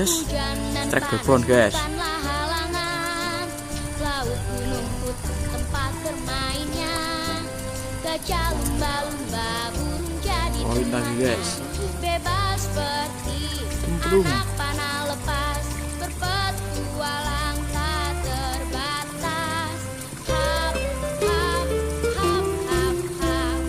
Yes, trek berbon guys. Oh ini lagi guys. Bebas seperti anak panah lepas, berpetualang tak terbatas. Hap, hap, hap, hap, hap,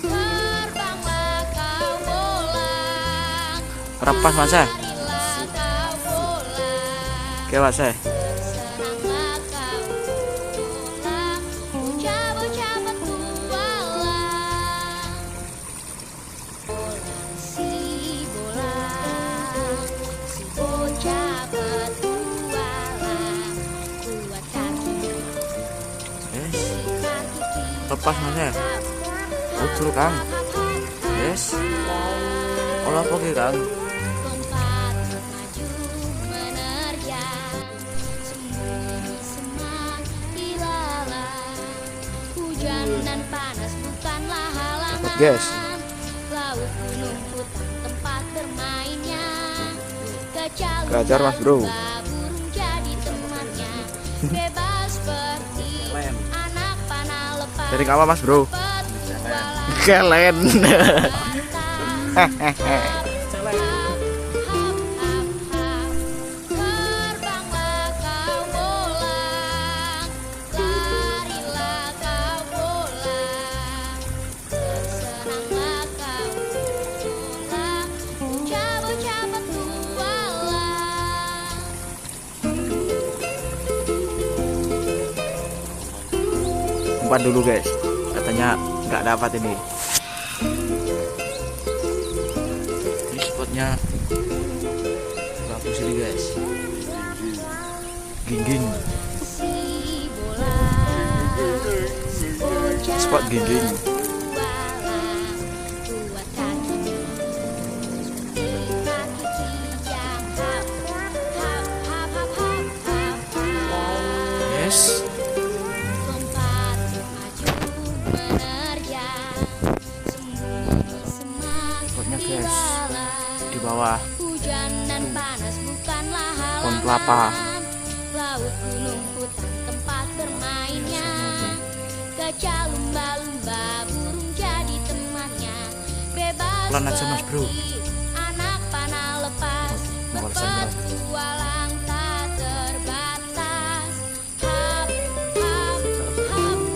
terbanglah kau bolang. Rapas mas ya. Larilah kau bolang. Oke mas ya. Bersenanglah kau bolang. Bocah-bocah petualang. Bolang si bolang, si bocah petualang. Kuat kaki, Yes, kaki lepas mas ya. Ucul kang. Yes. Olah apa ki kang? lompat maju menerjang, sembunyi semak ilalang. Hujan dan panas bukanlah halangan. Guys. Laut gunung hutan tempat bermainnya. Kecalung Gajar, Mas Bro. burung jadi temannya. Bebas seperti anak panah lepas. Dari apa mas bro? Petualang Kelen. terbanglah kau bolang, larilah kau bolang, bersenanglah kau bolang, bocah-bocah petualang. Umpan dulu guys. Katanya nggak dapat ini. Ini spotnya bagus ini guys. Gingging. Si bolang, si bocah Spot gingging. petualang, kuat kaki, kaki kijang, hap, hap, hap, hap, hap, hap, hap. Yes. Lompat maju menerjang, sembunyi semak Spotnya guys. ilalang. Di bawah. Hujan dan panas bukanlah Pohon kelapa. halangan. Laut gunung hutan tempat bermainnya. Gajah lumba-lumba burung jadi temannya. Bebas Pelan aja, Mas Bro. seperti anak panah lepas, Mau alasan, Bro. berpetualang tak terbatas. Hap, hap, hap,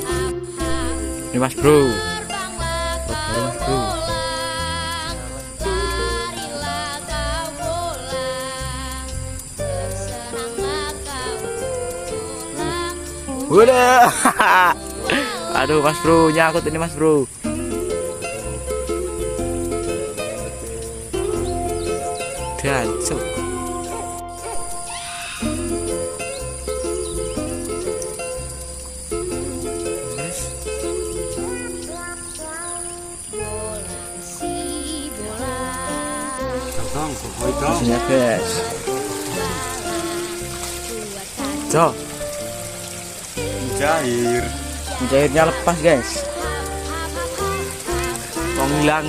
hap, hap. Ini mas bro. Terbanglah kau Mas Bro. bolang, larilah kau bolang, bersenanglah kau bolang. Udah. Aduh mas bro, nyangkut ini mas bro. Dancuk. Yes. Bolang si bolang, Hasilnya guys. kuat kaki, Jo, Cair. jahitnya lepas guys. Wong hilang